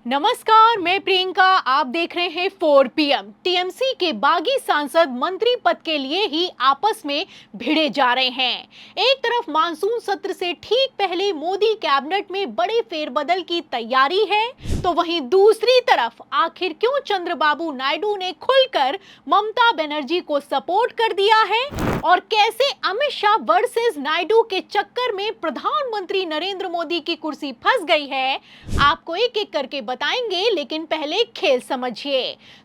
नमस्कार, मैं प्रियंका। आप देख रहे हैं 4 PM। टीएमसी के बागी सांसद मंत्री पद के लिए ही आपस में भिड़े जा रहे हैं। एक तरफ मानसून सत्र से ठीक पहले मोदी कैबिनेट में बड़े फेरबदल की तैयारी है, तो वहीं दूसरी तरफ आखिर क्यों चंद्रबाबू नायडू ने खुलकर ममता बनर्जी को सपोर्ट कर दिया है और कैसे अमित शाह वर्सेस नायडू के चक्कर में प्रधानमंत्री नरेंद्र मोदी की कुर्सी फंस गई है, आपको एक एक करके बताएंगे। लेकिन पहले खेल समझिए।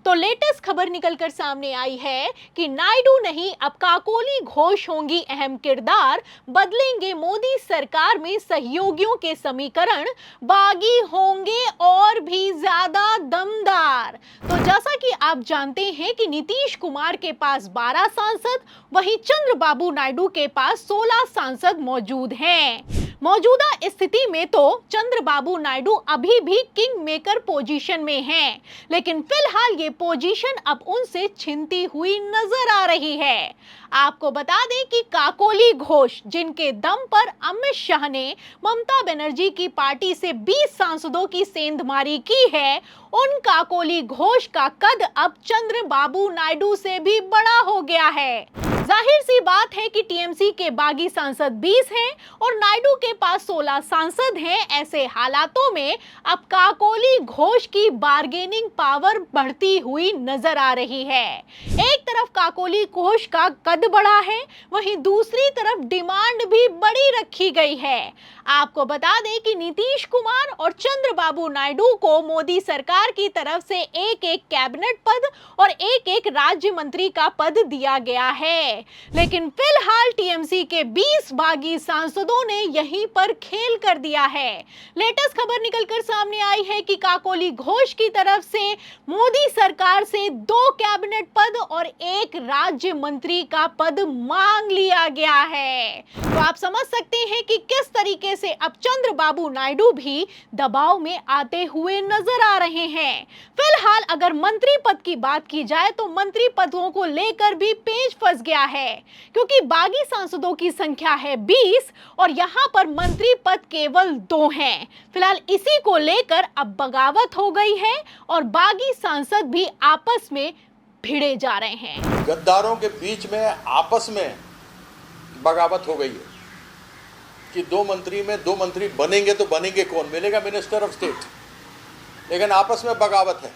तो लेटेस्ट खबर निकलकर सामने आई है कि नायडू नहीं, अब काकोली घोष होंगी अहम किरदार, बदलेंगे मोदी सरकार में सहयोगियों के समीकरण, बागी होंगे और भी ज्यादा दमदार। तो जैसा कि आप जानते हैं कि नीतीश कुमार के पास 12 सांसद, वहीं चंद्रबाबू नायडू के पास 16 सांसद मौजूद हैं। मौजूदा स्थिति में तो चंद्रबाबू नायडू अभी भी किंग मेकर पोजीशन में हैं, लेकिन फिलहाल ये पोजीशन अब उनसे छिनती हुई नजर आ रही है। आपको बता दें कि काकोली घोष, जिनके दम पर अमित शाह ने ममता बनर्जी की पार्टी से 20 सांसदों की सेंधमारी की है, उन काकोली घोष का कद अब चंद्रबाबू नायडू से भी बड़ा हो गया है। जाहिर सी बात है कि टीएमसी के बागी सांसद 20 हैं और नायडू के पास 16 सांसद हैं। ऐसे हालातों में अब काकोली घोष की बार्गेनिंग पावर बढ़ती हुई नजर आ रही है। एक तरफ काकोली घोष का कद बढ़ा है, वहीं दूसरी तरफ डिमांड भी बड़ी रखी गई है। आपको बता दें कि नीतीश कुमार और चंद्रबाबू नायडू को मोदी सरकार की तरफ से एक एक कैबिनेट पद और एक एक राज्य मंत्री का पद दिया गया है, लेकिन फिलहाल टीएमसी के 20 बागी सांसदों ने यहीं पर खेल कर दिया है। लेटेस्ट खबर निकलकर सामने आई है कि काकोली घोष की तरफ से मोदी सरकार से 2 कैबिनेट पद और एक राज्य मंत्री का पद मांग लिया गया है। तो आप समझ सकते हैं कि किस तरीके से अब चंद्रबाबू नायडू भी दबाव में आते हुए नजर आ रहे हैं। फिलहाल अगर मंत्री पद की बात की जाए तो मंत्री पदों को लेकर भी पेच फंस गया है, क्योंकि बागी सांसदों की संख्या है 20 और यहां पर मंत्री पद केवल 2 हैं। फिलहाल इसी को लेकर अब बगावत हो गई है और बागी सांसद भी आपस में भिड़े जा रहे हैं। गद्दारों के बीच में आपस में बगावत हो गई है कि 2 मंत्री में 2 मंत्री बनेंगे तो बनेंगे कौन, मिलेगा मिनिस्टर ऑफ स्टेट, लेकिन आपस में बगावत है।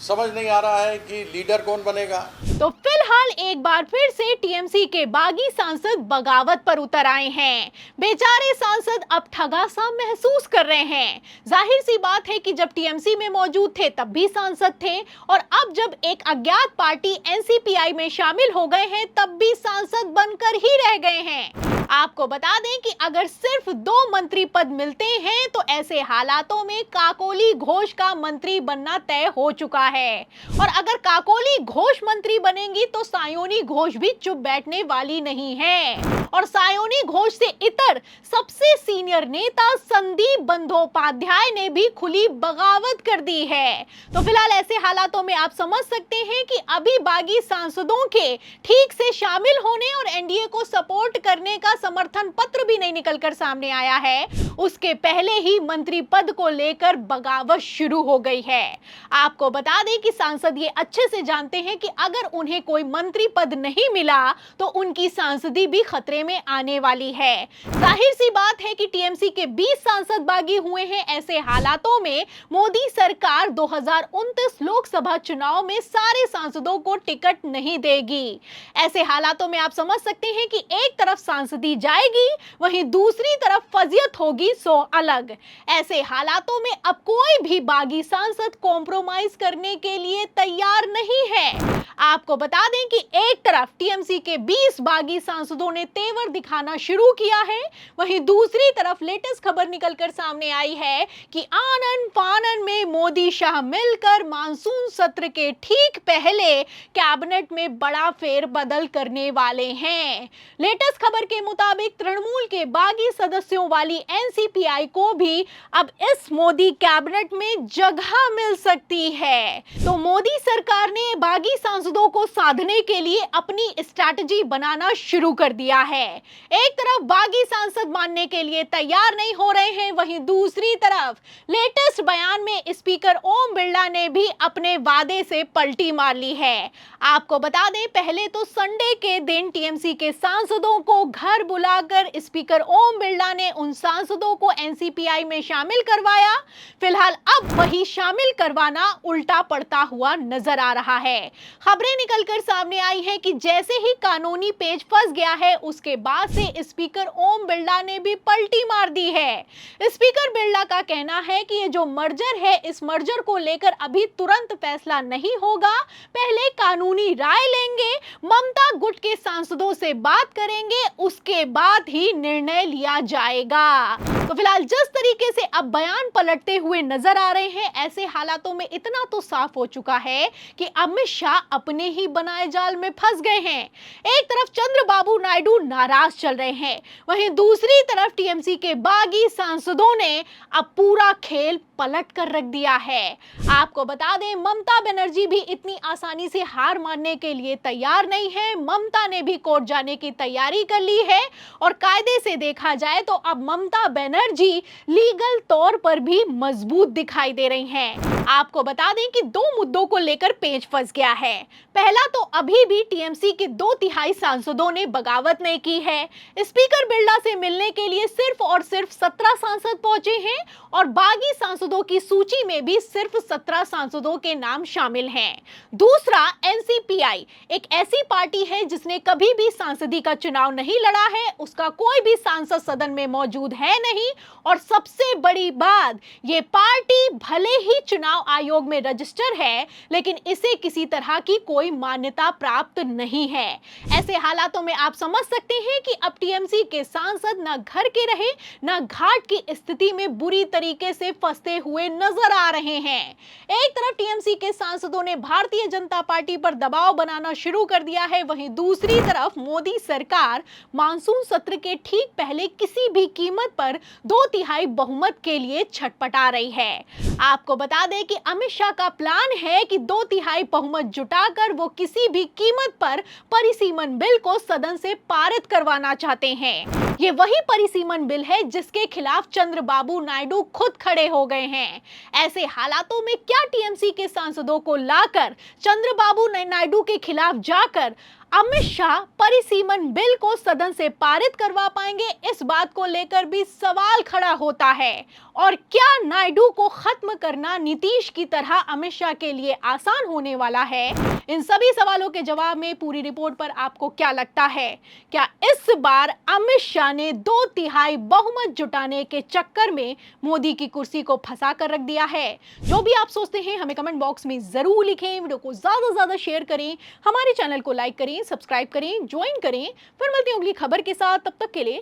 समझ नहीं आ रहा है कि लीडर कौन बनेगा। तो फिलहाल एक बार फिर से टीएमसी के बागी सांसद बगावत पर उतर आए हैं। बेचारे सांसद अब ठगा सा महसूस कर रहे हैं। जाहिर सी बात है कि जब टीएमसी में मौजूद थे तब भी सांसद थे और अब जब एक अज्ञात पार्टी एनसीपीआई में शामिल हो गए हैं तब भी सांसद बनकर ही रह गए हैं। आपको बता दें कि अगर सिर्फ 2 मंत्री पद मिलते हैं तो ऐसे हालातों में काकोली घोष का मंत्री बनना तय हो चुका है और अगर काकोली घोष मंत्री बनेंगी तो सायोनी घोष भी चुप बैठने वाली नहीं है और सायोनी घोष से इतर सबसे सीनियर नेता संदीप बंदोपाध्याय ने भी खुली बगावत कर दी है। तो फिलहाल ऐसे हालातों में आप समझ सकते हैं कि अभी बागी सांसदों के ठीक से शामिल होने और एनडीए को सपोर्ट करने का समर्थन पत्र भी नहीं निकलकर सामने आया है, उसके पहले ही मंत्री पद को लेकर बगावत शुरू हो गई है। आपको बता दें कि सांसद ये अच्छे से जानते हैं कि अगर उन्हें कोई मंत्री पद नहीं मिला तो उनकी सांसदी भी खतरे में आने वाली है। जाहिर सी बात है कि टीएमसी के 20 सांसद बागी हुए हैं। ऐसे हालातों में मोदी सरकार 2029 लोकसभा चुनाव में सारे सांसदों को टिकट नहीं देगी। ऐसे हालातों में आप समझ सकते हैं कि एक तरफ सांसदी जाएगी, वहीं दूसरी तरफ फजीयत होगी सो अलग। ऐसे हालातों में अब कोई भी बागी सांसद कॉम्प्रोमाइज करने के लिए तैयार नहीं है। आपको बता दें कि एक तरफ टीएमसी के 20 बागी सांसदों ने तेवर दिखाना शुरू किया है, वहीं दूसरी तरफ लेटेस्ट खबर निकलकर सामने आई है कि आनन फानन में मोदी शाह मिलकर मानसून सत्र के ठीक पहले कैबिनेट में बड़ा फेरबदल करने वाले हैं। लेटेस्ट खबर के मुताबिक तृणमूल के बागी सदस्यों वाली एनसीपीआई को भी अब इस मोदी कैबिनेट में जगह मिल सकती है। तो मोदी सरकार ने बागी सांसदों को साधने के लिए अपनी स्ट्रैटेजी बनाना शुरू कर दिया है। एक तरफ बागी सांसद मानने के लिए तैयार नहीं हो रहे हैं, वहीं दूसरी तरफ लेटेस्ट बयान में स्पीकर ओम बिरला ने भी अपने वादे से पलटी मार ली है। आपको बता दें, पहले तो संडे के दिन टीएमसी के सांसदों को घर बुलाकर स्पीकर ओम बिरला ने उन सांसदों को एनसीपीआई में शामिल करवाया। फिलहाल अब वही शामिल करवाना उल्टा पड़ता हुआ नजर आ रहा है। खबरें निकलकर सामने आई हैं कि जैसे ही कानूनी पेच फंस गया है, उसके बाद से स्पीकर ओम बिरला ने भी पलटी मार दी है। स्पीकर बिरला का कहना है कि ये जो मर्जर है, इस मर्जर को लेकर अभी तुरंत फैसला नहीं होगा, पहले कानूनी राय लेंगे, ममता गुट के सांसदों से बात करेंगे, उसके बाद ही निर्णय लिया जाएगा। तो फिलहाल जिस तरीके से अब बयान पलटते हुए नजर आ रहे हैं, ऐसे हालातों में इतना तो साफ हो चुका है कि अमित शाह अपने ही बनाए जाल में फंस गए हैं। एक तरफ चंद्रबाबू नायडू नाराज चल रहे हैं, वहीं दूसरी तरफ टीएमसी के बागी सांसदों ने अब पूरा खेल पलट कर रख दिया है। आपको बता दें, ममता बनर्जी भी इतनी आसानी से हार मानने के लिए तैयार नहीं है। ममता ने भी कोर्ट जाने की तैयारी कर ली है और कायदे से देखा जाए तो अब ममता बनर्जी लीगल तौर पर भी मजबूत दिखाई दे रही हैं। आपको बता दें कि दो मुद्दों को लेकर पेच फंस गया है। पहला तो अभी भी टीएमसी के 2/3 सांसदों ने बगावत नहीं की है। स्पीकर बिरला से मिलने के लिए सिर्फ और सिर्फ 17 सांसद पहुंचे हैं और बागी सांसदों की सूची में भी सिर्फ 17 सांसदों के नाम शामिल हैं। दूसरा, एनसीपीआई एक ऐसी पार्टी है जिसने कभी भी सांसदी का चुनाव नहीं लड़ा है, उसका कोई भी सांसद सदन में मौजूद है नहीं, और सबसे बड़ी बात, ये पार्टी भले ही चुनाव आयोग में रजिस्टर है, लेकिन इसे किसी तरह की कोई मान्यता प्राप्त नहीं है। ऐसे हालातों में आप समझ सकते हैं कि अब टीएमसी के सांसद न घर के रहे न घाट की स्थिति में बुरी तरीके से फंसते हुए नजर आ रहे हैं। एक तरफ टीएमसी के सांसदों ने भारतीय जनता पार्टी पर दबाव बनाना शुरू कर दिया है, वहीं दूसरी तरफ मोदी सरकार मानसून सत्र के ठीक पहले किसी भी कीमत पर 2/3 बहुमत के लिए छटपटा रही है। आपको बता दें कि अमित शाह का प्लान है कि 2/3 बहुमत जुटाकर वो किसी भी कीमत पर परिसीमन बिल को सदन से पारित करवाना चाहते हैं। ये वही परिसीमन बिल है जिसके खिलाफ चंद्रबाबू नायडू खुद खड़े हो गए हैं। ऐसे हालातों में क्या टीएमसी के सांसदों को लाकर चंद्रबाबू नायडू के खिलाफ जाकर अमित शाह परिसीमन बिल को सदन से पारित करवा पाएंगे? इस बात को लेकर भी सवाल खड़ा होता है। और क्या नायडू को खत्म करना नीतीश की तरह अमित शाह के लिए आसान होने वाला है? इन सभी सवालों के जवाब में पूरी रिपोर्ट पर आपको क्या लगता है? क्या इस बार अमित शाह ने 2/3 बहुमत जुटाने के चक्कर में मोदी की कुर्सी को फंसा कर रख दिया है? जो भी आप सोचते हैं हमें कमेंट बॉक्स में जरूर लिखें। वीडियो को ज्यादा से ज्यादा शेयर करें, हमारे चैनल को लाइक करें, सब्सक्राइब करें, ज्वाइन करें। फिर मिलते हैं अगली खबर के साथ, तब तक के लिए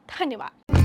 धन्यवाद।